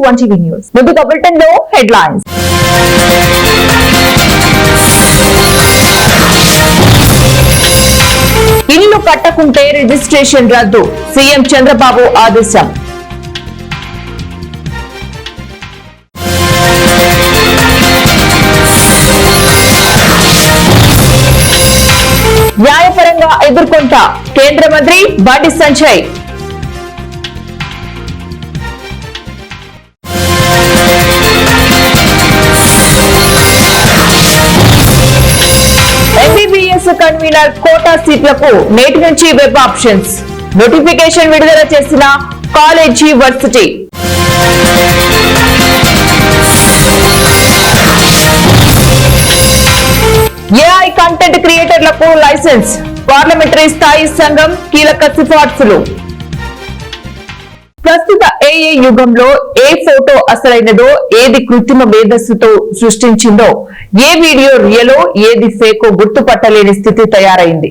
One TV news. ముందుగా bulletin లో headlines. ఇల్లు కట్టకుంటే రిజిస్ట్రేషన్ రద్దు, సీఎం చంద్రబాబు ఆదేశం. న్యాయపరంగా ఎదుర్కొంటా, కేంద్ర మంత్రి Bandi Sanjay. MBBS convener quota సీట్లకు నేటి నుంచి వెబ్ ఆప్షన్స్, నోటిఫికేషన్ విడుదల చేసిన కాలేజీ వర్సిటీ. ఏఐ కంటెంట్ క్రియేటర్లకు లైసెన్స్, పార్లమెంటరీ స్థాయి సంఘం కీలక సిఫార్సులు. ప్రస్తుత ఏఐ యుగంలో ఏ ఫోటో అసలైనదో, ఏది కృత్రిమ మేధస్సుతో సృష్టించిందో, ఏ వీడియో రియలో ఏది ఫేకో గుర్తుపట్టలేని స్థితి తయారైంది.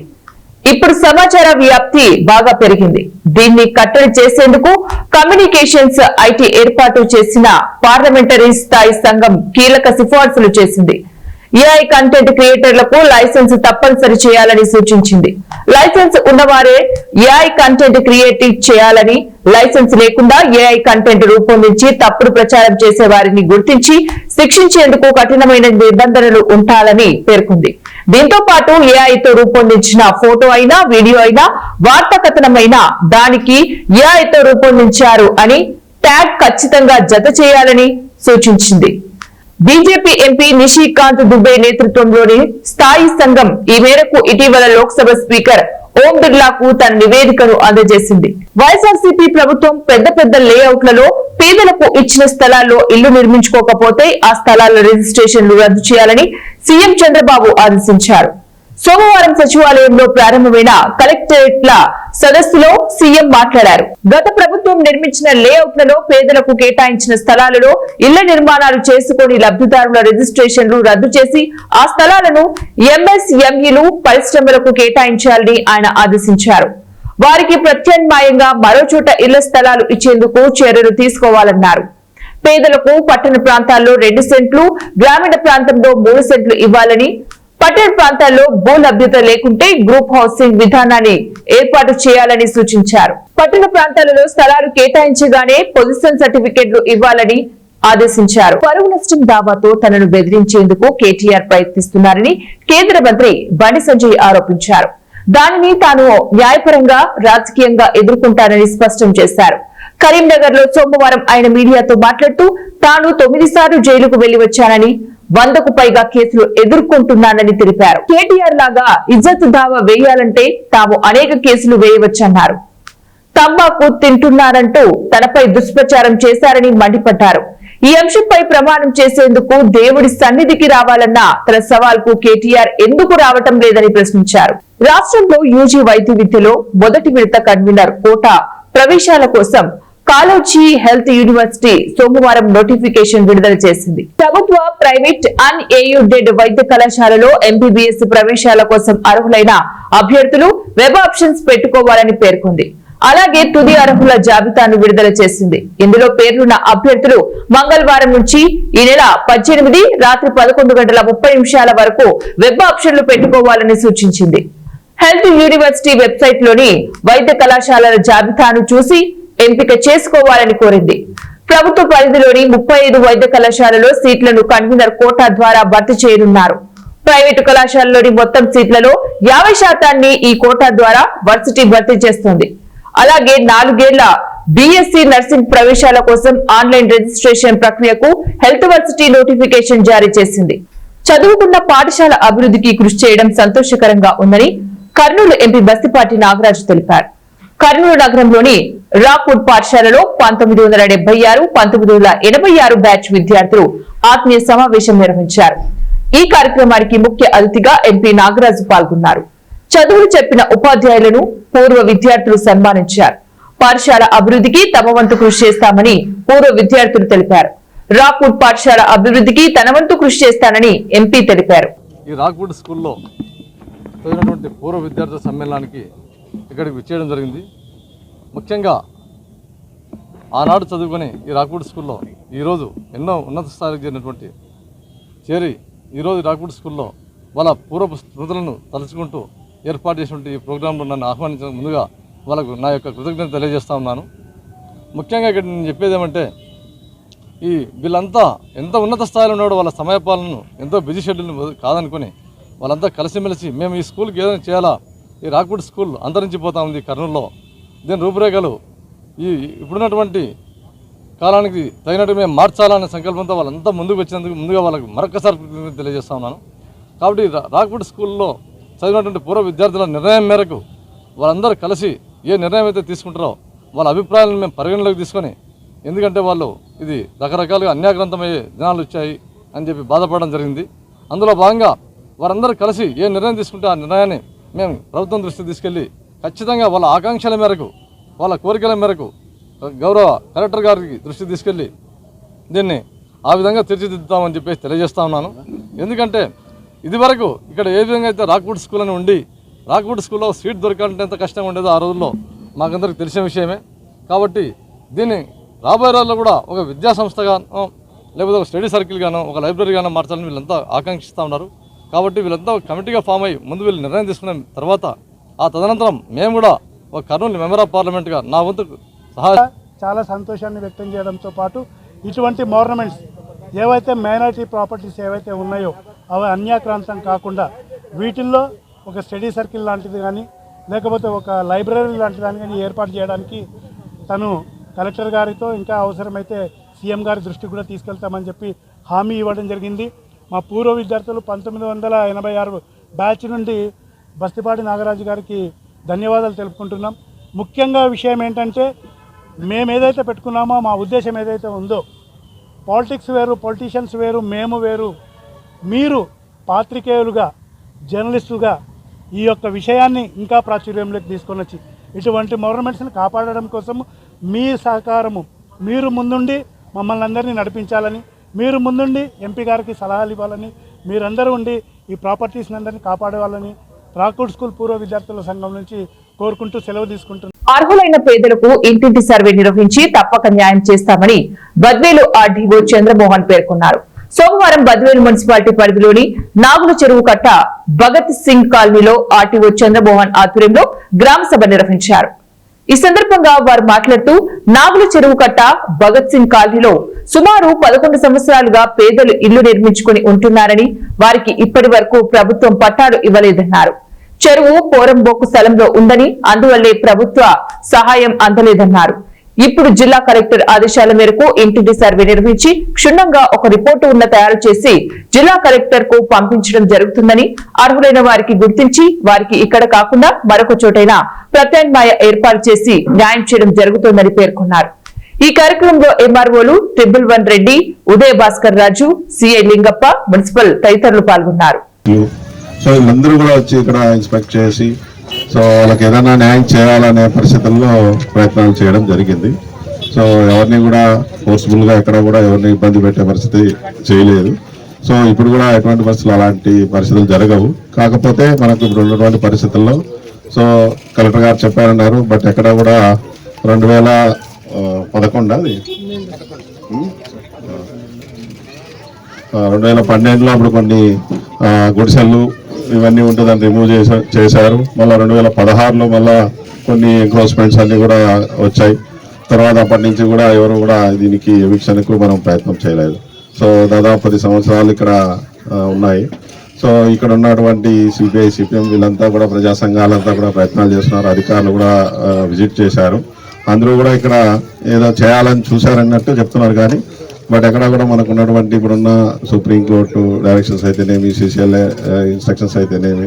ఇప్పుడు సమాచార వ్యాప్తి బాగా పెరిగింది. దీన్ని కట్టడి చేసేందుకు కమ్యూనికేషన్స్ ఐటీ ఏర్పాటు చేసిన పార్లమెంటరీ స్థాయి సంఘం కీలక సిఫార్సులు చేసింది. ఏఐ కంటెంట్ క్రియేటర్లకు లైసెన్స్ తప్పనిసరి చేయాలని సూచించింది. లైసెన్స్ ఉన్నవారే ఏఐ కంటెంట్ క్రియేట్ చేయాలని, లైసెన్స్ లేకుండా ఏఐ కంటెంట్ రూపొందించి తప్పుడు ప్రచారం చేసే వారిని గుర్తించి శిక్షించేందుకు కఠినమైన నిబంధనలు ఉండాలని పేర్కొంది. దీంతో పాటు ఏఐతో రూపొందించిన ఫోటో అయినా, వీడియో అయినా, వార్తా కథనమైనా దానికి ఏఐతో రూపొందించారు అని ట్యాగ్ ఖచ్చితంగా జత చేయాలని సూచించింది. బీజేపీ ఎంపీ నిషికాంత్ దుబే నేతృత్వంలోని స్థాయి సంఘం ఈ మేరకు ఇటీవల లోక్సభ స్పీకర్ ఓం బిర్లాకు తన నివేదికను అందజేసింది. వైఎస్ఆర్సీపీ ప్రభుత్వం పెద్ద పెద్ద లేఅవుట్లలో పేదలకు ఇచ్చిన స్థలాల్లో ఇల్లు నిర్మించుకోకపోతే ఆ స్థలాల రిజిస్ట్రేషన్లు రద్దు చేయాలని సీఎం చంద్రబాబు ఆదేశించారు. సోమవారం సచివాలయంలో ప్రారంభమైన కలెక్టరేట్ల సదస్సులో సీఎం మాట్లాడారు. గత ప్రభుత్వం నిర్మించిన లేఅవుట్లలో పేదలకు కేటాయించిన స్థలాలలో ఇళ్ల నిర్మాణాలు చేసుకుని లబ్ధిదారుల రిజిస్ట్రేషన్లు రద్దు చేసి ఆ స్థలాలను ఎంఎస్ఎంఈలు పరిశ్రమలకు కేటాయించాలని ఆయన ఆదేశించారు. వారికి ప్రత్యామ్నాయంగా మరోచోట ఇళ్ల స్థలాలు ఇచ్చేందుకు చర్యలు తీసుకోవాలన్నారు. పేదలకు పట్టణ ప్రాంతాల్లో 2 సెంట్లు, గ్రామీణ ప్రాంతంలో 3 సెంట్లు ఇవ్వాలని, పట్టణ ప్రాంతాల్లో భూ లభ్యత లేకుంటే గ్రూప్ హౌసింగ్ విధానాన్ని ఏర్పాటు చేయాలని సూచించారు. పట్టణ ప్రాంతాలలో స్థలాలు కేటాయించగానే పొజిషన్ సర్టిఫికెట్లు ఇవ్వాలని ఆదేశించారు. పరువు నష్టం దావాతో తనను బెదిరించేందుకు కేటీఆర్ ప్రయత్నిస్తున్నారని కేంద్ర మంత్రి బండి సంజయ్ ఆరోపించారు. దానిని తాను న్యాయపరంగా, రాజకీయంగా ఎదుర్కొంటానని స్పష్టం చేశారు. కరీంనగర్ లో సోమవారం ఆయన మీడియాతో మాట్లాడుతూ తాను 9 సార్లు జైలుకు వెళ్లి వచ్చానని, 100కు పైగా కేసులు ఎదుర్కొంటున్నానని తెలిపారు. కేటీఆర్ లాగా ఇజ్జత్ దావా వేయాలంటే తాము అనేక కేసులు వేయవచ్చన్నారు. తంబాకు తింటున్నారంటూ తనపై దుష్ప్రచారం చేశారని మండిపడ్డారు. ఈ అంశంపై ప్రమాణం చేసేందుకు దేవుడి సన్నిధికి రావాలన్న తన సవాల్కు కేటీఆర్ ఎందుకు రావటం లేదని ప్రశ్నించారు. రాష్ట్రంలో యూజీ వైద్య విద్యలో మొదటి విడత కన్వీనర్ కోటా ప్రవేశాల కోసం కాలేజీ హెల్త్ యూనివర్సిటీ సోమవారం నోటిఫికేషన్ విడుదల చేసింది. ప్రభుత్వ, ప్రైవేట్, అన్ఎయిడెడ్ వైద్య కళాశాలలో ఎంబీబీఎస్ ప్రవేశాల కోసం అర్హులైన అభ్యర్థులు వెబ్ ఆప్షన్స్ పెట్టుకోవాలని పేర్కొంది. అలాగే తుది అర్హుల జాబితాను విడుదల చేసింది. ఇందులో పేర్లున్న అభ్యర్థులు మంగళవారం నుంచి ఈ నెల 18 రాత్రి 11:30 వరకు వెబ్ ఆప్షన్లు పెట్టుకోవాలని సూచించింది. హెల్త్ యూనివర్సిటీ వెబ్సైట్ లోని వైద్య కళాశాలల జాబితాను చూసి ఎంపిక చేసుకోవాలని కోరింది. ప్రభుత్వ పరిధిలోని 35 వైద్య కళాశాలలో సీట్లను కన్వీనర్ కోటా ద్వారా భర్తీ చేయనున్నారు. ప్రైవేటు కళాశాలలోని మొత్తం సీట్లలో 50% ఈ కోటా ద్వారా వర్సిటీ భర్తీ చేస్తుంది. అలాగే 4 ఏళ్ల బీఎస్సీ నర్సింగ్ ప్రవేశాల కోసం ఆన్లైన్ రిజిస్ట్రేషన్ ప్రక్రియకు హెల్త్ వర్సిటీ నోటిఫికేషన్ జారీ చేసింది. చదువుకున్న పాఠశాల అభివృద్ధికి కృషి చేయడం సంతోషకరంగా ఉందని కర్నూలు ఎంపీ బస్తిపాటి నాగరాజు తెలిపారు. కర్నూలు నగరంలోని రాక్వుడ్ పాఠశాలలో 1976, 1986 బ్యాచ్ విద్యార్థులు ఆత్మీయ సమావేశం నిర్వహించారు. ఈ కార్యక్రమానికి ముఖ్య అతిథిగా ఎంపీ నాగరాజు పాల్గొన్నారు. చదువులు చెప్పిన ఉపాధ్యాయులను, పూర్వ విద్యార్థులు సన్మానించారు. పాఠశాల అభివృద్ధికి తమ వంతు కృషి చేస్తామని పూర్వ విద్యార్థులు తెలిపారు. రాక్వుడ్ పాఠశాల అభివృద్ధికి తన వంతు కృషి చేస్తానని ఎంపీ తెలిపారు. ఈ రాక్వుడ్ స్కూల్లో చదివినటువంటి పూర్వ విద్యార్థుల సమ్మేళనానికి ఇక్కడికి విచ్చేయడం జరిగింది. ముఖ్యంగా ఆనాడు చదువుకొని ఈ రాక్వుడ్ స్కూల్లో ఈరోజు ఎన్నో ఉన్నత స్థాయికి చేరి ఈరోజు రాక్వుడ్ స్కూల్లో వాళ్ళ పూర్వపు స్మృతులను తలుచుకుంటూ ఏర్పాటు చేసినటువంటి ఈ ప్రోగ్రాంలో నన్ను ఆహ్వానించిన ముందుగా వాళ్ళకు నా యొక్క కృతజ్ఞత తెలియజేస్తూ ఉన్నాను. ముఖ్యంగా ఇక్కడ నేను చెప్పేది ఏమంటే వీళ్ళంతా ఎంత ఉన్నత స్థాయిలో ఉన్నాడో వాళ్ళ సమయపాలనను ఎంతో బిజీ షెడ్యూల్ని కాదనుకుని వాళ్ళంతా కలిసిమెలిసి మేము ఈ స్కూల్కి ఏదైనా చేయాలా, ఈ రాక్వుడ్ స్కూల్ అంతరించిపోతా ఉంది కర్నూలులో, దీని రూపురేఖలు ఇప్పుడున్నటువంటి కాలానికి తగినట్టు మేము మార్చాలనే సంకల్పంతో వాళ్ళంతా ముందుకు వచ్చినందుకు ముందుగా వాళ్ళకి మరొకసారి తెలియజేస్తా ఉన్నాను. కాబట్టి రాక్వుడ్ స్కూల్లో చదివినటువంటి పూర్వ విద్యార్థుల నిర్ణయం మేరకు వాళ్ళందరూ కలిసి ఏ నిర్ణయం అయితే తీసుకుంటారో వాళ్ళ అభిప్రాయాలను మేము పరిగణలోకి తీసుకొని, ఎందుకంటే వాళ్ళు ఇది రకరకాలుగా అన్యాక్రాంతమయ్యే దినాలు వచ్చాయి అని చెప్పి బాధపడడం జరిగింది. అందులో భాగంగా వారందరూ కలిసి ఏ నిర్ణయం తీసుకుంటే ఆ నిర్ణయాన్ని మేము ప్రభుత్వం దృష్టికి తీసుకెళ్ళి ఖచ్చితంగా వాళ్ళ ఆకాంక్షల మేరకు వాళ్ళ కోరికల మేరకు గౌరవ కలెక్టర్ గారికి దృష్టికి తీసుకెళ్ళి దీన్ని ఆ విధంగా తీర్చిదిద్దుతామని చెప్పేసి తెలియజేస్తా ఉన్నాను. ఎందుకంటే ఇదివరకు ఇక్కడ ఏ విధంగా అయితే రాక్వుడ్ స్కూల్ అని ఉండి రాక్వుడ్ స్కూల్లో సీట్ దొరకాలంటే ఎంత కష్టంగా ఉండేదో ఆ రోజుల్లో మాకందరికి తెలిసిన విషయమే. కాబట్టి దీన్ని రాబోయే రోజుల్లో కూడా ఒక విద్యా సంస్థగానో లేకపోతే ఒక స్టడీ సర్కిల్ గానో ఒక లైబ్రరీ గానో మార్చాలని వీళ్ళంతా ఆకాంక్షిస్తూ ఉన్నారు. కాబట్టి వీళ్ళంతా ఒక కమిటీగా ఫామ్ అయ్యి ముందు వీళ్ళు నిర్ణయం తీసుకున్న తర్వాత ఆ తదనంతరం మేము కూడా ఒక కర్నూలు మెంబర్ ఆఫ్ పార్లమెంట్గా నా వంతు చాలా సంతోషాన్ని వ్యక్తం చేయడంతో పాటు ఇటువంటి మోర్నమెంట్స్ ఏవైతే మైనారిటీ ప్రాపర్టీస్ ఏవైతే ఉన్నాయో అవి అన్యాక్రాంతం కాకుండా వీటిల్లో ఒక స్టడీ సర్కిల్ లాంటిది కానీ లేకపోతే ఒక లైబ్రరీ లాంటి దాన్ని కానీ ఏర్పాటు చేయడానికి తను కలెక్టర్ గారితో ఇంకా అవసరమైతే సీఎం గారి దృష్టికి కూడా తీసుకెళ్తామని చెప్పి హామీ ఇవ్వడం జరిగింది. మా పూర్వ విద్యార్థులు 1986 బ్యాచ్ నుండి బస్తిపాటి నాగరాజు గారికి ధన్యవాదాలు తెలుపుకుంటున్నాం. ముఖ్యంగా విషయం ఏంటంటే మేము ఏదైతే పెట్టుకున్నామో మా ఉద్దేశం ఏదైతే ఉందో పాలిటిక్స్ వేరు, పొలిటీషియన్స్ వేరు, మేము వేరు, మీరు పాత్రికేయులుగా జర్నలిస్టులుగా ఈ యొక్క విషయాన్ని ఇంకా ప్రాచుర్యంలోకి తీసుకొని వచ్చి ఇటువంటి గవర్నమెంట్స్ని కాపాడడం కోసం మీ సహకారము, మీరు ముందుండి మమ్మల్ని అందరినీ నడిపించాలని, మీరు ముందుండి ఎంపీ గారికి సలహాలు ఇవ్వాలని, మీరందరూ ఉండి ఈ ప్రాపర్టీస్ని అందరినీ కాపాడేవాళ్ళని రాక్వుడ్ స్కూల్ పూర్వ విద్యార్థుల సంఘం నుంచి కోరుకుంటూ సెలవు తీసుకుంటున్నాం. అర్హులైన పేదలకు ఇంటింటి సర్వే నిర్వహించి తప్పక న్యాయం చేస్తామని బద్వేలు ఆర్డీఓ చంద్రమోహన్ పేర్కొన్నారు. సోమవారం బద్వేలు మున్సిపాలిటీ పరిధిలోని నాగుల చెరువు కట్ట భగత్ సింగ్ కాలనీలో ఆర్టీఓ చంద్రమోహన్ ఆధ్వర్యంలో గ్రామ సభ నిర్వహించారు. ఈ సందర్భంగా వారు మాట్లాడుతూ నాగుల చెరువు కట్ట భగత్ సింగ్ కాలనీలో సుమారు 11 సంవత్సరాలుగా పేదలు ఇల్లు నిర్మించుకుని ఉంటున్నారని, వారికి ఇప్పటి వరకు ప్రభుత్వం పట్టాలు ఇవ్వలేదన్నారు. చెరువు పోరంబోకు స్థలంలో ఉందని, అందువల్లే ప్రభుత్వ సహాయం అందలేదన్నారు. ఇప్పుడు జిల్లా కలెక్టర్ ఆదేశాల మేరకు ఇంటింటి సర్వే నిర్వహించి క్షుణ్ణంగా ఒక రిపోర్టు తయారు చేసి జిల్లా కలెక్టర్ కు పంపించడం జరుగుతుందని, అర్హులైన వారికి గుర్తించి వారికి ఇక్కడ కాకుండా మరొక చోటైనా ప్రత్యామ్నాయ ఏర్పాటు చేసి న్యాయం చేయడం జరుగుతోందని పేర్కొన్నారు. ఈ కార్యక్రమంలో ఎంఆర్ఓలు 111 రెడ్డి, ఉదయ భాస్కర్ రాజు, సిఐ లింగప్ప, మున్సిపల్ తదితరులు పాల్గొన్నారు. సో వీళ్ళందరూ కూడా వచ్చి ఇక్కడ ఇన్స్పెక్ట్ చేసి సో వాళ్ళకి ఏదైనా న్యాయం చేయాలనే పరిస్థితుల్లో ప్రయత్నాలు చేయడం జరిగింది. సో ఎవరిని కూడా ఫోర్స్ఫుల్గా ఎక్కడ కూడా ఎవరిని ఇబ్బంది పెట్టే పరిస్థితి చేయలేదు. సో ఇప్పుడు కూడా ఎటువంటి పరిస్థితులు అలాంటి పరిస్థితులు జరగవు. కాకపోతే మనకు ఇప్పుడు ఉన్నటువంటి పరిస్థితుల్లో సో కలెక్టర్ గారు చెప్పారన్నారు, బట్ ఎక్కడ కూడా 2011 అది 2012లో అప్పుడు కొన్ని గుడిసెలు ఇవన్నీ ఉంటే దాన్ని రిమూవ్ చేశారు. మళ్ళీ 2016లో మళ్ళీ కొన్ని ఎంక్రోచ్మెంట్స్ అన్నీ కూడా వచ్చాయి. తర్వాత అప్పటి నుంచి కూడా ఎవరు కూడా దీనికి ఎవిక్షన్కు మనం ప్రయత్నం చేయలేదు. సో దాదాపు 10 సంవత్సరాలు ఇక్కడ ఉన్నాయి. సో ఇక్కడ ఉన్నటువంటి సిపిఐ, సిపిఎం వీళ్ళంతా కూడా ప్రజా సంఘాలంతా కూడా ప్రయత్నాలు చేస్తున్నారు. అధికారులు కూడా విజిట్ చేశారు. అందరూ కూడా ఇక్కడ ఏదో చేయాలని చూశారన్నట్టు చెప్తున్నారు. కానీ బట్ ఎక్కడ కూడా మనకు ఉన్నటువంటి ఇప్పుడున్న సుప్రీంకోర్టు డైరెక్షన్స్ అయితేనేమి, సిసిఎల్ఏ ఇన్స్ట్రక్షన్స్ అయితేనేమి,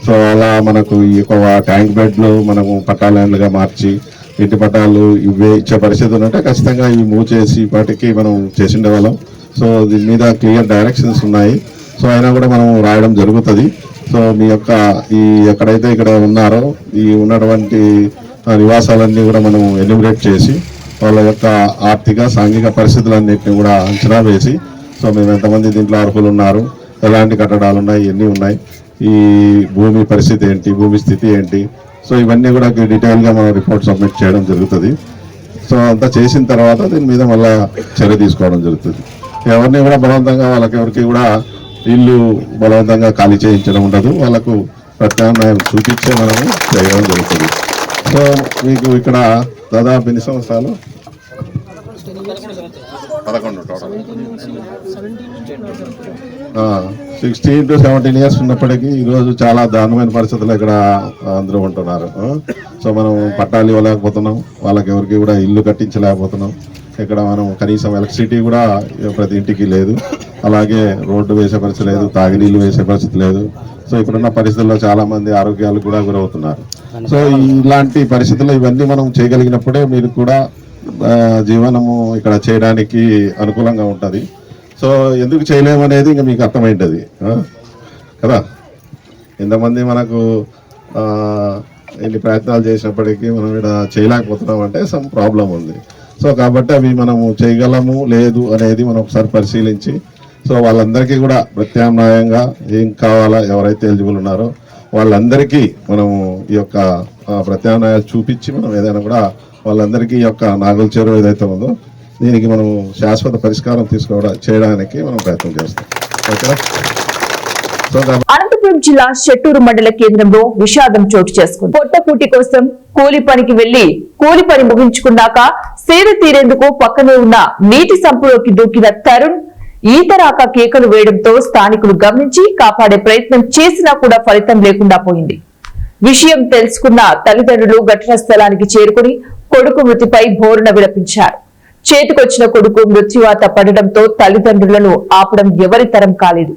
సో అలా మనకు ఈ యొక్క ట్యాంక్ బెడ్లు మనము పట్టాలైన్లుగా మార్చి ఇంటి పట్టాలు ఇవే ఇచ్చే పరిస్థితి ఉన్నట్టే ఖచ్చితంగా ఇవి మూవ్ చేసి ఇప్పటికీ మనం చేసిండే వాళ్ళం. సో దీని మీద క్లియర్ డైరెక్షన్స్ ఉన్నాయి. సో అయినా కూడా మనం రాయడం జరుగుతుంది. సో మీ యొక్క ఈ ఎక్కడైతే ఇక్కడ ఉన్నారో ఈ ఉన్నటువంటి నివాసాలన్నీ కూడా మనం ఎలిమినేట్ చేసి వాళ్ళ యొక్క ఆర్థిక, సాంఘిక పరిస్థితులన్నింటినీ కూడా అంచనా వేసి సో మేము ఎంతమంది దీంట్లో అర్హులు ఉన్నారు, ఎలాంటి కట్టడాలు ఉన్నాయి, ఎన్ని ఉన్నాయి, ఈ భూమి పరిస్థితి ఏంటి, భూమి స్థితి ఏంటి, సో ఇవన్నీ కూడా డీటెయిల్గా మనం రిపోర్ట్ సబ్మిట్ చేయడం జరుగుతుంది. సో అంతా చేసిన తర్వాత దీని మీద మళ్ళీ చర్య తీసుకోవడం జరుగుతుంది. ఎవరిని కూడా బలవంతంగా ఎవరికి కూడా ఇల్లు బలవంతంగా ఖాళీ చేయించడం ఉండదు. వాళ్ళకు ప్రత్యామ్నాయం చూపించే మనము చేయడం జరుగుతుంది. సో మీకు ఇక్కడ దాదాపు ఎన్ని సంవత్సరాలు? 11 టోటల్. 16 to 17 years ఉన్నప్పటికీ ఈరోజు చాలా దారుణమైన పరిస్థితులు ఇక్కడ అందరూ ఉంటున్నారు. సో మనం పట్టాలు ఇవ్వలేకపోతున్నాం, వాళ్ళకి ఎవరికి కూడా ఇల్లు కట్టించలేకపోతున్నాం. ఇక్కడ మనం కనీసం ఎలక్ట్రిసిటీ కూడా ప్రతి ఇంటికి లేదు, అలాగే రోడ్డు వేసే పరిస్థితి లేదు, తాగినీళ్ళు వేసే పరిస్థితి లేదు. సో ఇప్పుడున్న పరిస్థితుల్లో చాలా మంది ఆరోగ్యాలు కూడా గురవుతున్నారు. సో ఇలాంటి పరిస్థితుల్లో ఇవన్నీ మనం చేయగలిగినప్పుడే మీరు కూడా జీవనము ఇక్కడ చేయడానికి అనుకూలంగా ఉంటుంది. సో ఎందుకు చేయలేమనేది ఇంకా మీకు అర్థమైంటుంది కదా. ఎంతమంది మనకు ఎన్ని ప్రయత్నాలు చేసినప్పటికీ మనం ఇక్కడ చేయలేకపోతున్నాం అంటే సమ్ ప్రాబ్లం ఉంది. సో కాబట్టి అవి మనము చేయగలము లేదు అనేది మనం ఒకసారి పరిశీలించి, సో వాళ్ళందరికీ కూడా ప్రత్యామ్నాయంగా ఏం కావాలా, ఎవరైతే ఎలిజిబుల్ ఉన్నారో వాళ్ళందరికీ మనము ఈ యొక్క ప్రత్యామ్నాయాలు చూపించి మనం ఏదైనా కూడా వాళ్ళందరికీ ఈ యొక్క నాగుల చెరువు ఏదైతే ఉందో దీనికి మనం శాశ్వత పరిష్కారం చేయడానికి మనం ప్రయత్నం చేస్తాం. ఓకేనా? అనంతపురం జిల్లా షెట్టూరు మండల కేంద్రంలో విషాదం చోటు చేసుకుంది. పొట్టకూటి కోసం కూలి పనికి వెళ్లి కూలి పని ముగించుకున్నాక సేద తీరేందుకు పక్కనే ఉన్న నీటి సంపులోకి దూకిన తరుణ్ ఈత రాక కేకలు వేయడంతో స్థానికులు గమనించి కాపాడే ప్రయత్నం చేసినా కూడా ఫలితం లేకుండా పోయింది. విషయం తెలుసుకున్న తల్లిదండ్రులు ఘటనా స్థలానికి చేరుకుని కొడుకు మృతిపై బోరున విలపించారు. చేతికొచ్చిన కొడుకు మృత్యువాత పడడంతో తల్లిదండ్రులను ఆపడం ఎవరి తరం కాలేదు.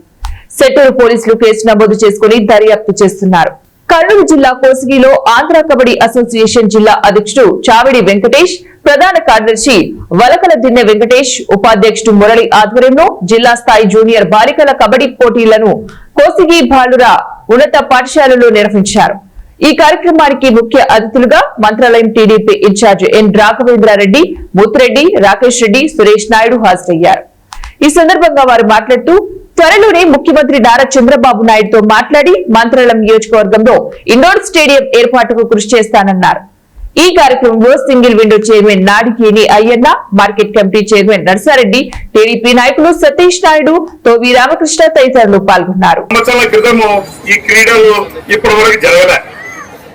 సెట్టూరు పోలీసులు కేసు నమోదు చేసుకుని దర్యాప్తు చేస్తున్నారు. కర్నూలు జిల్లా కోసిగిలో ఆంధ్ర కబడ్డీ అసోసియేషన్ జిల్లా అధ్యక్షుడు చావిడి వెంకటేష్, ప్రధాన కార్యదర్శి వలకల దిన్నె వెంకటేష్, ఉపాధ్యక్షుడు మురళి ఆధ్వర్యంలో జిల్లా స్థాయి జూనియర్ బాలికల కబడ్డీ పోటీలను కోసిగి బాలుర ఉన్నత పాఠశాలలో నిర్వహించారు. ఈ కార్యక్రమానికి ముఖ్య అతిథులుగా మంత్రాలయం టీడీపీ ఇన్ఛార్జ్ ఎన్ రాఘవేంద్రారెడ్డి, ముత్రెడ్డి, రాకేష్ రెడ్డి, సురేష్ నాయుడు హాజరయ్యారు. ఈ సందర్భంగా వారు మాట్లాడుతూ త్వరలోనే ముఖ్యమంత్రి నారా చంద్రబాబు నాయుడుతో మాట్లాడి మంత్రాలయం నియోజకవర్గంలో ఇండోర్ స్టేడియం ఏర్పాటుకు కృషి చేస్తానన్నారు. ఈ కార్యక్రమంలో single window chairman Nadikeni Ayyanna, market committee chairman Narsareddy, TDP నాయకులు సతీష్ నాయుడు, తోవి రామకృష్ణ తదితరులు పాల్గొన్నారు.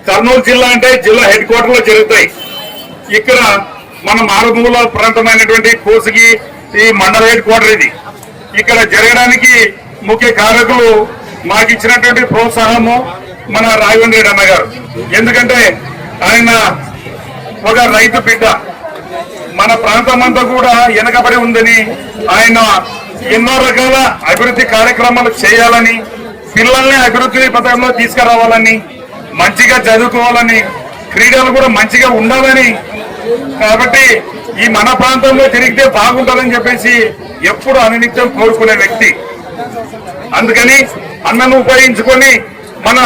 కర్నూలు జిల్లా అంటే జిల్లా హెడ్ క్వార్టర్ లో జరుగుతాయి. ఇక్కడ మన మారుమూల ప్రాంతమైనటువంటి కోసిగి ఈ మండల హెడ్ క్వార్టర్ ఇది. ఇక్కడ జరగడానికి ముఖ్య కారకులు మాకు ఇచ్చినటువంటి ప్రోత్సాహము మన రాఘవేంద్ర రెడ్డి అన్న గారు. ఎందుకంటే ఆయన ఒక రైతు బిడ్డ, మన ప్రాంతం అంతా కూడా వెనకబడి ఉందని ఆయన ఎన్నో రకాల అభివృద్ధి కార్యక్రమాలు చేయాలని, పిల్లల్ని అభివృద్ధి పథకంలో తీసుకురావాలని, మంచిగా చదువుకోవాలని, క్రీడలు కూడా మంచిగా ఉండాలని, కాబట్టి ఈ మన ప్రాంతంలో జరిగితే బాగుంటుందని చెప్పేసి ఎప్పుడు అనునిత్యం కోరుకునే వ్యక్తి. అందుకని అన్నను ఉపయోగించుకొని మన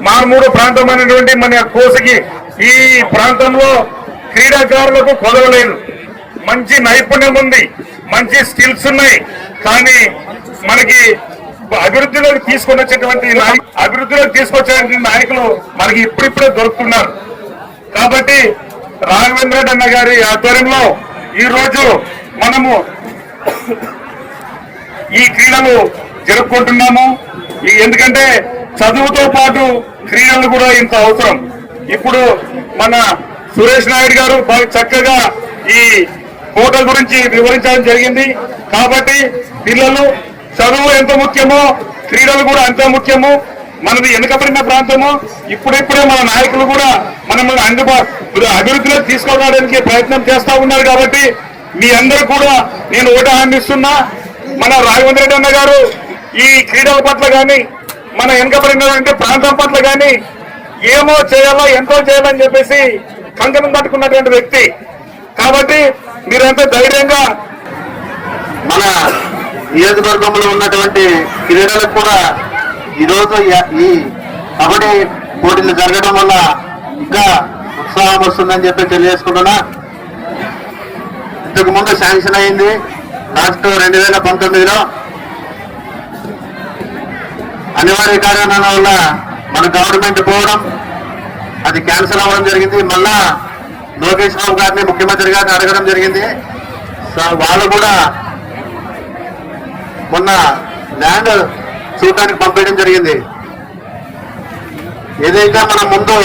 మారుమూడు ప్రాంతమైనటువంటి మన కోసికి ఈ ప్రాంతంలో క్రీడాకారులకు కొదవలేదు. మంచి నైపుణ్యం ఉంది, మంచి స్కిల్స్ ఉన్నాయి. కానీ మనకి అభివృద్ధిలోకి తీసుకొచ్చేటువంటి నాయకులు మనకి ఇప్పుడిప్పుడే దొరుకుతున్నారు. కాబట్టి రాఘవేంద్ర రెడ్డి అన్న గారి ఆధ్వర్యంలో ఈ రోజు మనము ఈ క్రీడలు జరుపుకుంటున్నాము. ఎందుకంటే చదువుతో పాటు క్రీడలు కూడా ఇంత అవసరం. ఇప్పుడు మన సురేష్ నాయుడు గారు బాగా చక్కగా ఈ కోట గురించి వివరించడం జరిగింది. కాబట్టి పిల్లలు చదువు ఎంత ముఖ్యమో క్రీడలు కూడా అంతే ముఖ్యము. మనది వెనుకబడిన ప్రాంతము. ఇప్పుడిప్పుడే మన నాయకులు కూడా మనల్ని అభివృద్ధిలో తీసుకోవడానికి ప్రయత్నం చేస్తా ఉన్నారు. కాబట్టి మీ అందరూ కూడా నేను ఒకటి హామీస్తున్నా, మన రాఘవేంద్ర రెడ్డి అన్న గారు ఈ క్రీడల పట్ల కానీ మన వెనుకబడినటువంటి ప్రాంతం పట్ల కానీ ఏమో చేయాలో ఎంతో చేయాలని చెప్పేసి కంకణం కట్టుకున్నటువంటి వ్యక్తి. కాబట్టి మీరంతా ధైర్యంగా మన నియోజకవర్గంలో ఉన్నటువంటి క్రీడలకు కూడా ఈరోజు ఈ కబడ్డీ పోటీలు జరగడం వల్ల ఇంకా ఉత్సాహం వస్తుందని చెప్పి తెలియజేసుకుంటున్నా. ఇంతకు ముందు శాంక్షన్ అయింది లాస్ట్ 2019లో. అనివార్య కారణాల వల్ల మన గవర్నమెంట్ పోవడం, అది క్యాన్సిల్ అవ్వడం జరిగింది. మళ్ళా లోకేష్ బాబు గారిని ముఖ్యమంత్రి గారిని అడగడం జరిగింది. వాళ్ళు కూడా మొన్న ల్యాండ్ చూడటానికి పంపించడం జరిగింది. ఏదైతే మనం ముందు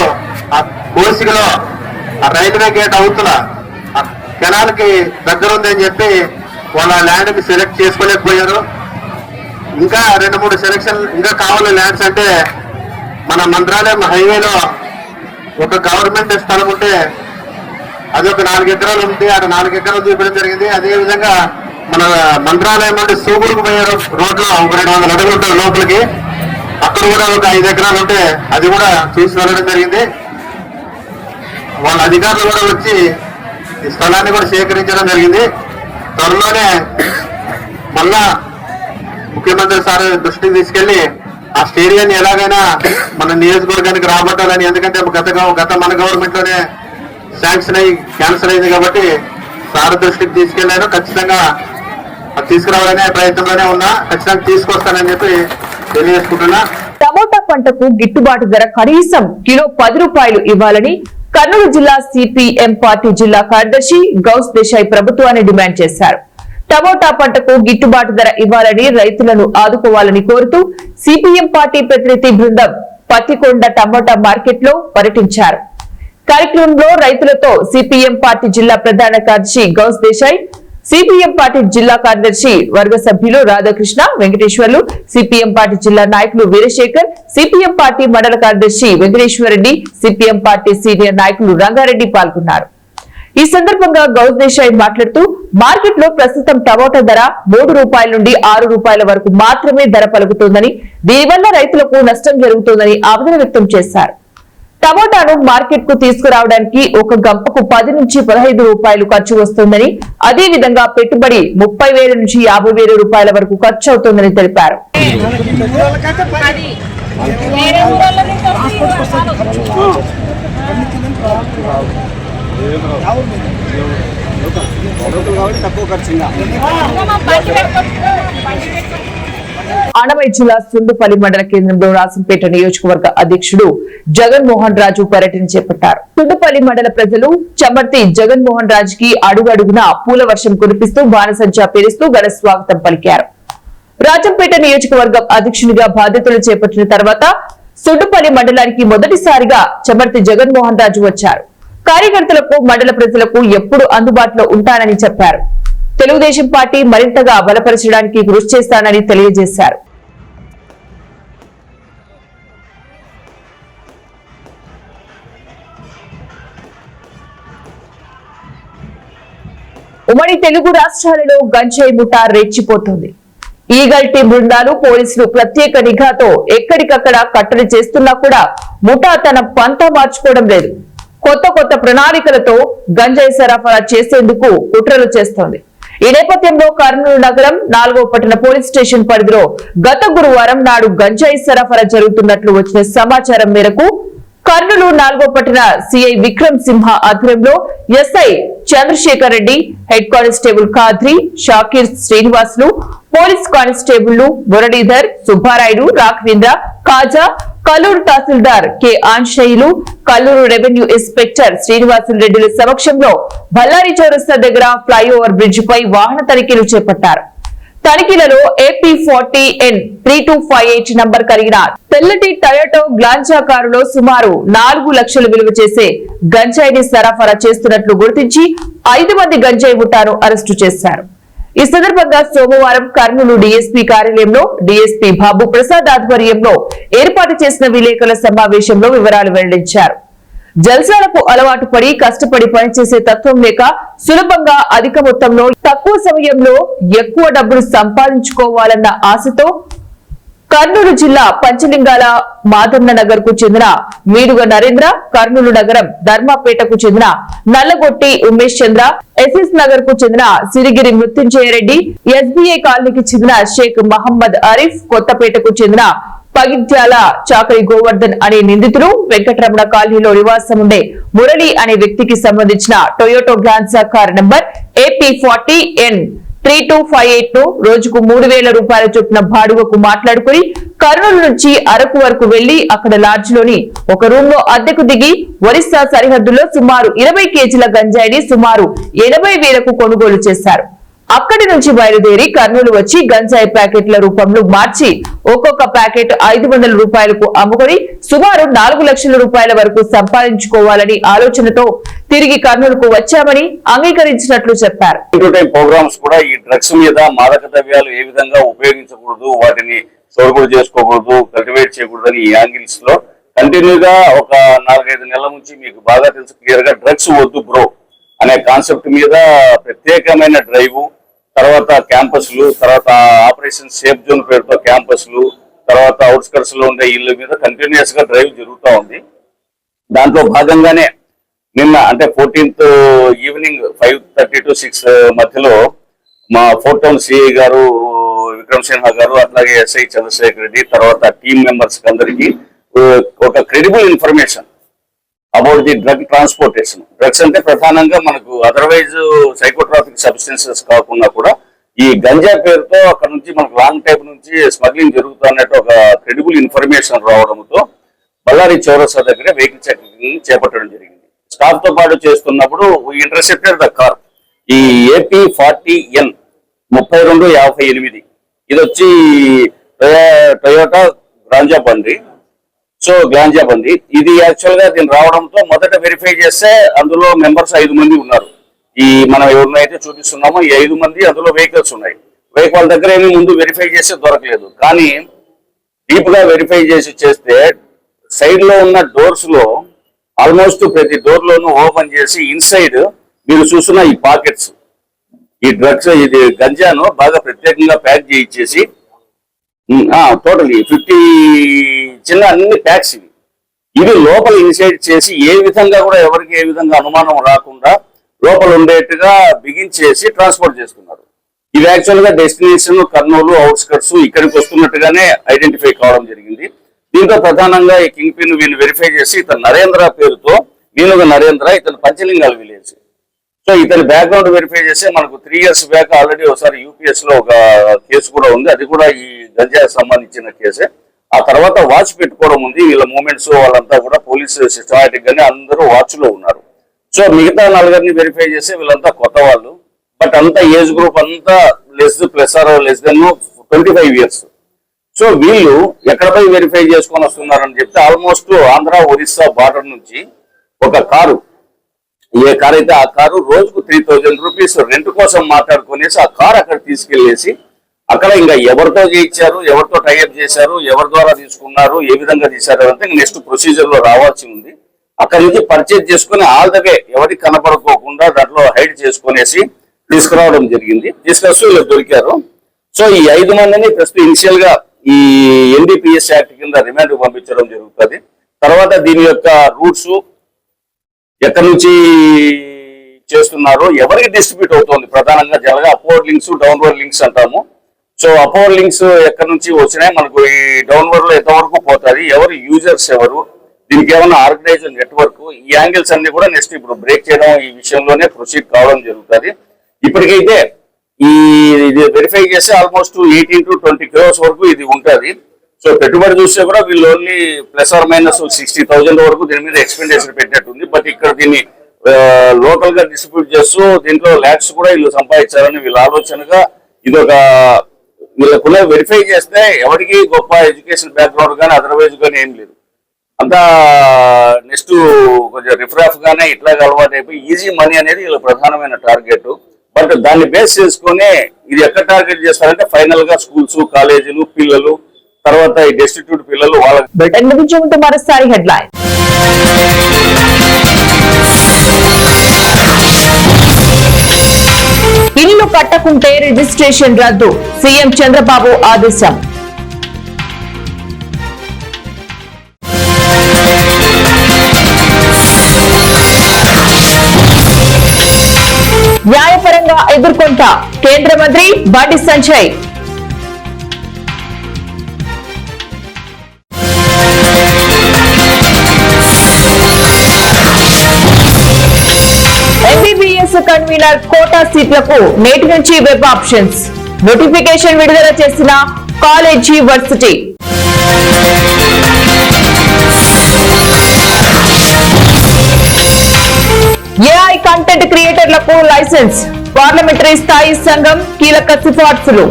ఆ కోసికలో ఆ రైల్వే గేట్ అవుతున్న కెనాల్ కి దగ్గర ఉందని చెప్పి వాళ్ళ ల్యాండ్ ని సెలెక్ట్ చేసుకోలేకపోయారు. ఇంకా 2-3 సెలెక్షన్ ఇంకా కావాలి ల్యాండ్స్. అంటే మన మంత్రాలయం హైవేలో ఒక గవర్నమెంట్ స్థలం ఉంటే అది ఒక 4 ఎకరాలు ఉంది. అక్కడ 4 ఎకరాలు చూపించడం జరిగింది. అదేవిధంగా మన మంత్రాలయం నుండి సూగుడుకు పోయే రోడ్లో 200 అడుగులు ఉంటారు లోపలికి. అక్కడ కూడా ఒక 5 ఎకరాలు ఉంటే అది కూడా చూసి వెళ్ళడం జరిగింది. వాళ్ళ అధికారులు కూడా వచ్చి ఈ స్థలాన్ని కూడా సేకరించడం జరిగింది. త్వరలోనే మళ్ళా ముఖ్యమంత్రి సార్ దృష్టికి తీసుకెళ్లి ఆ స్టేడియాన్ని ఎలాగైనా మన నియోజకవర్గానికి రాబట్టాలని, ఎందుకంటే గత మన గవర్నమెంట్ లోనే శాంక్షన్ అయ్యి క్యాన్సిల్ అయింది కాబట్టి సార్ దృష్టికి తీసుకెళ్లాను. ఖచ్చితంగా తీసుకురావాలనే ప్రయత్నంలోనే ఉన్నా. ఖచ్చితంగా తీసుకొస్తానని చెప్పి తెలియజేసుకుంటున్నా. టమోటా పంటకు గిట్టుబాటు ధర కనీసం కిలో 10 రూపాయలు ఇవ్వాలని కర్నూలు జిల్లా సిపిఎం పార్టీ జిల్లా కార్యదర్శి గౌస్ దేశాయ్ ప్రభుత్వాన్ని డిమాండ్ చేశారు. టమోటా పంటకు గిట్టుబాటు ధర ఇవ్వాలని, రైతులను ఆదుకోవాలని కోరుతూ సిపిఎం పార్టీ ప్రతినిధి బృందం పత్తికొండ టమోటా మార్కెట్ లో పర్యటించారు. కార్యక్రమంలో రైతులతో సిపిఎం పార్టీ జిల్లా ప్రధాన కార్యదర్శి గౌస్ దేశాయ్, సిపిఎం పార్టీ జిల్లా కార్యదర్శి వర్గ సభ్యులు రాధాకృష్ణ, వెంకటేశ్వర్లు, సిపిఎం పార్టీ జిల్లా నాయకులు వీరశేఖర్, సిపిఎం పార్టీ మండల కార్యదర్శి వెంకటేశ్వరరెడ్డి, సిపిఎం పార్టీ సీనియర్ నాయకులు రంగారెడ్డి పాల్గొన్నారు. ఈ సందర్భంగా గౌస్ దేశాయ్ మాట్లాడుతూ మార్కెట్ లో ప్రస్తుతం టమోటా ధర 3 రూపాయల నుండి 6 రూపాయల వరకు మాత్రమే ధర పలుకుతోందని, దీనివల్ల రైతులకు నష్టం జరుగుతోందని ఆవేదన వ్యక్తం చేశారు. టమోటాను మార్కెట్ కు తీసుకురావడానికి ఒక గంపకు 10 నుంచి 15 రూపాయలు ఖర్చు వస్తుందని, అదేవిధంగా పెట్టుబడి 30,000 నుంచి 50,000 రూపాయల వరకు ఖర్చు అవుతోందని తెలిపారు. అన్నమయ్య జిల్లా సుండుపల్లి మండల కేంద్రంలో రాసంపేట నియోజకవర్గ అధ్యక్షుడు జగన్మోహన్ రాజు పర్యటన చేపట్టారు. సుండుపల్లి మండల ప్రజలు చమర్తి జగన్మోహన్ రాజుకి అడుగడుగునా పూల వర్షం కురిపిస్తూ బాణసంచా పేరుస్తూ ఘన స్వాగతం పలికారు. రాజంపేట నియోజకవర్గం అధ్యక్షునిగా బాధ్యతలు చేపట్టిన తర్వాత సుండుపల్లి మండలానికి మొదటిసారిగా చమర్తి జగన్మోహన్ రాజు వచ్చారు. కార్యకర్తలకు, మండల ప్రజలకు ఎప్పుడు అందుబాటులో ఉంటానని చెప్పారు. తెలుగుదేశం పార్టీ మరింతగా బలపరచడానికి కృషి చేస్తానని తెలియజేశారు. ఉమ్మడి తెలుగు రాష్ట్రాలలో గంజాయి ముఠా రెచ్చిపోతుంది. ఈగల్ టీం బృందాలు, పోలీసులు ప్రత్యేక నిఘాతో ఎక్కడికక్కడ కట్టడి చేస్తున్నా కూడా ముఠా తన పంతా మార్చుకోవడం లేదు. కొత్త ప్రణాళికలతో గంజాయి సరఫరా చేసేందుకు కుట్రలు చేస్తోంది. ఈ నేపథ్యంలో కర్నూలు నగరం 4వ పట్టణ పోలీస్ స్టేషన్ పరిధిలో గత గురువారం నాడు గంజాయి సరఫరా జరుగుతున్నట్లు వచ్చిన సమాచారం మేరకు కర్నూలు 4వ పట్టణ సిఐ విక్రమ్ సింహ ఆధ్వర్యంలో SI Chandrasekhar Reddy, head constable Khadri, Shakir Srinivasulu, police కానిస్టేబుళ్లు మురళీధర్, సుబ్బారాయుడు, రాఘవేంద్ర, కాజా, కల్లూరు తహసీల్దార్ K Anjaneyulu, Kalluru revenue inspector Srinivasulu రెడ్డిల సమక్షంలో బల్లారి చౌరస్తా దగ్గర ఫ్లైఓవర్ బ్రిడ్జ్ పై వాహన తనిఖీలు చేపట్టారు. తనిఖీలలో AP40N 3258 నంబర్ కలిగిన తెల్లటి టయోటో గ్లాంజా కారులో సుమారు 4 లక్షలు విలువ చేసే గంజాయిని సరఫరా చేస్తున్నట్లు గుర్తించి 5 మంది గంజాయి ముఠాను అరెస్టు చేశారు. ఈ సందర్భంగా సోమవారం కర్నూలు డీఎస్పీ కార్యాలయంలో డీఎస్పీ బాబు ప్రసాద్ ఆధ్వర్యంలో ఏర్పాటు చేసిన విలేకరుల సమావేశంలో వివరాలు వెల్లడించారు. జల్సాలకు అలవాటు పడి కష్టపడి పనిచేసే తత్వం లేక సులభంగా అధిక మొత్తంలో తక్కువ సమయంలో ఎక్కువ డబ్బులు సంపాదించుకోవాలన్న ఆశతో కర్నూలు జిల్లా పంచలింగాల మాదన్న నగర్ కు చెందిన మీడుగ నరేంద్ర, కర్నూలు నగరం ధర్మాపేటకు చెందిన నల్లగొట్టి ఉమేష్ చంద్ర, ఎస్ఎస్ నగర్ కు చెందిన సిరిగిరి మృత్యుంజయరెడ్డి, ఎస్బీఐ కాలనీకి చెందిన షేక్ మహమ్మద్ ఆరిఫ్, కొత్తపేటకు చెందిన పగిడ్యాల చాకరి గోవర్ధన్ అనే నిందితులు, వెంకటరమణ కాలనీలో నివాసం ఉండే మురళి అనే వ్యక్తికి సంబంధించిన టొయోటో గ్లాన్సా కార్ నంబర్ AP40N 3258 ను రోజుకు 3000 రూపాయల చొప్పున బాడుగకు మాట్లాడుకుని కర్నూలు నుంచి అరకు వరకు వెళ్లి అక్కడ లాడ్జ్ లోని ఒక రూమ్ లో అద్దెకు దిగి ఒరిస్సా సరిహద్దులో సుమారు 20 కేజీల గంజాయిని సుమారు 80,000కు కొనుగోలు చేశారు. అక్కడి నుంచి బయలుదేరి కర్నూలు వచ్చి గంజాయి ప్యాకెట్ల రూపంలో మార్చి ఒక్కొక్క ప్యాకెట్ 500 రూపాయలకు అమ్ముకొని సుమారు 4 లక్షల రూపాయల వరకు సంపాదించుకోవాలని ఆలోచనతో తిరిగి కర్నూలుకు వచ్చామని అంగీకరించినట్లు చెప్పారు. ప్రోగ్రామ్స్ కూడా ఈ డ్రగ్స్ మీద మాదక ద్రవ్యాలు ఏ విధంగా ఉపయోగించకూడదు, వాటిని సోర్గుడు చేసుకోకూడదు, కల్టివేట్ చేయకూడదు అని ఈ యాంగిల్స్ లో కంటిన్యూగా ఒక 4-5 నెలల నుంచి మీకు బాగా తెలుసు క్లియర్ గా డ్రగ్స్ వద్దు బ్రో అనే కాన్సెప్ట్ మీద ప్రత్యేకమైన డ్రైవ్, తర్వాత క్యాంపస్లు, తర్వాత ఆపరేషన్ సేఫ్ జోన్ పేరుతో క్యాంపస్లు, తర్వాత అవుట్స్కట్స్ లో ఉండే ఇళ్ళ మీద కంటిన్యూస్ గా డ్రైవ్ జరుగుతూ ఉంది. దాంట్లో భాగంగానే నిన్న అంటే 14th ఈవినింగ్ 5:30 to 6 మధ్యలో మా 4 టౌన్ సిఐ గారు విక్రమ్ సిన్హా గారు, అట్లాగే ఎస్ఐ చంద్రశేఖర్ రెడ్డి, తర్వాత టీమ్ మెంబర్స్ అందరికీ ఒక credible information about the drug transportation. Drugs అంటే ప్రధానంగా మనకు అదర్వైజ్ సైకోట్రాఫిక్ సబ్స్టెన్సెస్ కాకుండా కూడా ఈ గంజా పేరుతో అక్కడ నుంచి మనకు లాంగ్ టైప్ నుంచి స్మగ్లింగ్ జరుగుతున్నట్టు ఒక క్రెడిబుల్ ఇన్ఫర్మేషన్ రావడంతో బళ్ళారి చౌరస్తా దగ్గర వెహికల్ చెకింగ్ చేపట్టడం జరిగింది. స్టాఫ్ తో పాటు చేస్తున్నప్పుడు ఇంటర్సెప్టెడ్ ద కార్, ఈ AP 40N 3258. ఇది వచ్చి టొయోటా గ్రాంజా బండి. సో గ్లాంజా బండి ఇది యాక్చువల్ గా దీన్ని రావడంతో మొదట వెరిఫై చేస్తే అందులో మెంబర్స్ 5 మంది ఉన్నారు. ఈ మనం ఎవరినైతే చూపిస్తున్నామో ఈ 5 మంది అందులో వెహికల్స్ ఉన్నాయి. వెహికల్ దగ్గర ఏమి ముందు వెరిఫై చేస్తే దొరకలేదు. కానీ డీప్ గా వెరిఫై చేస్తే సైడ్ లో ఉన్న డోర్స్ లో ఆల్మోస్ట్ ప్రతి డోర్ లోనూ ఓపెన్ చేసి ఇన్సైడ్ మీరు చూస్తున్న ఈ పాకెట్స్, ఈ డ్రగ్స్, ఇది గంజాను బాగా ప్రత్యేకంగా ప్యాక్ చేయించేసి టోటలీ 50 చిన్న అన్ని ప్యాక్స్ ఇవి లోపల ఇన్సైడ్ చేసి ఏ విధంగా కూడా ఎవరికి ఏ విధంగా అనుమానం రాకుండా లోపల ఉండేట్టుగా బిగించేసి ట్రాన్స్పోర్ట్ చేస్తున్నారు. ఇవి యాక్చువల్ గా డెస్టినేషన్ కర్నూలు అవుట్స్కట్స్ ఇక్కడికి వస్తున్నట్టుగానే ఐడెంటిఫై కావడం జరిగింది. దీంతో ప్రధానంగా ఈ కింగ్ పిన్ వీళ్ళు వెరిఫై చేసి ఇతను నరేంద్ర పేరుతో, వీలుగా నరేంద్ర, ఇతను పంచలింగాల విలేజ్. సో ఇతని బ్యాక్గ్రౌండ్ వెరిఫై చేస్తే మనకు 3 years బ్యాక్ ఆల్రెడీ ఒకసారి UPS లో ఒక కేసు కూడా ఉంది. అది కూడా ఈ గంజా సంబంధించిన కేసే. ఆ తర్వాత వాచ్ పెట్టుకోవడం ఉంది. వీళ్ళ మూమెంట్స్ వాళ్ళంతా కూడా పోలీసు సిస్టమాటిక్ గానే అందరూ వాచ్ లో ఉన్నారు. సో మిగతా 4 వెరిఫై చేస్తే వీళ్ళంతా కొత్త వాళ్ళు, బట్ అంతా ఏజ్ గ్రూప్ అంతా లెస్ దెన్ 25 years. సో వీళ్ళు ఎక్కడ పోయి వెరిఫై చేసుకొని వస్తున్నారని చెప్తే ఆల్మోస్ట్ ఆంధ్ర ఒరిస్సా బార్డర్ నుంచి ఒక కారు, ఏ కారు అయితే ఆ కారు రోజుకు 3000 రూపీస్ రెంట్ కోసం మాట్లాడుకునేసి ఆ కారు అక్కడ తీసుకెళ్లేసి అక్కడ ఇంకా ఎవరితో చేయించారు, ఎవరితో టైఅప్ చేశారు, ఎవరి ద్వారా తీసుకున్నారు, ఏ విధంగా తీశారు అంటే నెక్స్ట్ ప్రొసీజర్ లో రావాల్సి ఉంది. అక్కడ నుంచి పర్చేజ్ చేసుకుని ఆల్ ద వే ఎవరికి కనపడుకోకుండా దాంట్లో హైడ్ చేసుకునేసి తీసుకురావడం జరిగింది. తీసుకొస్తూ ఇలా దొరికారు. సో ఈ 5 మందిని ప్రస్తుతం ఇనిషియల్ గా ఈ NDPS యాక్ట్ కింద రిమాండ్ పంపించడం జరుగుతుంది. తర్వాత దీని యొక్క రూట్స్ ఎక్కడి నుంచి చేస్తున్నారు, ఎవరికి డిస్ట్రిబ్యూట్ అవుతుంది, ప్రధానంగా జనరల్గా అప్వర్డ్ లింక్స్ డౌన్వర్డ్ లింక్స్ అంటాము. సో అప్వర్డ్ లింక్స్ ఎక్కడి నుంచి వచ్చినాయి, మనకు ఈ డౌన్వర్డ్ లో ఎంతవరకు పోతుంది, ఎవరు యూజర్స్ ఎవరు, దీనికి ఏమైనా ఆర్గనైజర్ నెట్వర్క్, ఈ యాంగిల్స్ అన్ని కూడా నెక్స్ట్ ఇప్పుడు బ్రేక్ చేయడం ఈ విషయంలోనే ప్రొసీడ్ కావడం జరుగుతుంది. ఇప్పటికైతే ఇది వెరిఫై చేస్తే ఆల్మోస్ట్ 18 to 20 crores వరకు ఇది ఉంటుంది. సో పెట్టుబడి చూస్తే కూడా వీళ్ళు ఓన్లీ ±60,000 వరకు దీని మీద ఎక్స్పెండిచర్ పెట్టినట్టుంది. బట్ ఇక్కడ దీన్ని లోకల్ గా డిస్ట్రిబ్యూట్ చేస్తూ దీంట్లో ల్యాక్స్ కూడా వీళ్ళు సంపాదించాలని వీళ్ళ ఆలోచనగా ఇది ఒక వీళ్ళకున్న వెరిఫై చేస్తే ఎవరికి గొప్ప ఎడ్యుకేషన్ బ్యాక్గ్రౌండ్ కానీ అదర్వైజ్ కానీ ఏం లేదు. అంతా నెక్స్ట్ కొంచెం రిఫరాఫ్ గానే ఇట్లాగ అలవాటు అయిపోయి ఈజీ మనీ అనేది వీళ్ళ ప్రధానమైన టార్గెట్. బట్ దాన్ని బేస్ చేసుకుని ఇది ఎక్కడ టార్గెట్ చేస్తారంటే ఫైనల్ గా స్కూల్స్, కాలేజీలు, పిల్లలు, తర్వాత ఈ డెస్టిట్యూట్ పిల్లలు వాళ్ళ మరోసారి హెడ్లైన్. ఇల్లు కట్టకుంటే రిజిస్ట్రేషన్ రద్దు, సీఎం చంద్రబాబు ఆదేశం. న్యాయపరంగా ఎదుర్కొంటా కేంద్ర మంత్రి Bandi Sanjay. MBBS MS convener quota సీట్లకు నేటి నుంచి వెబ్ ఆప్షన్స్ నోటిఫికేషన్ విడుదల చేసిన కాలేజీ వర్సిటీ. ఏఐ కంటెంట్ క్రియేటర్లకు లైసెన్స్ పార్లమెంటరీ స్థాయి సంఘం కీలక సిఫార్సులు.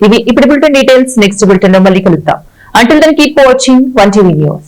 ఇవి ఇప్పుడు బులెటిన్ డీటెయిల్స్. నెక్స్ట్ బులెటిన్ లో మళ్ళీ కలుద్దాం. Until then, keep watching 1TV News.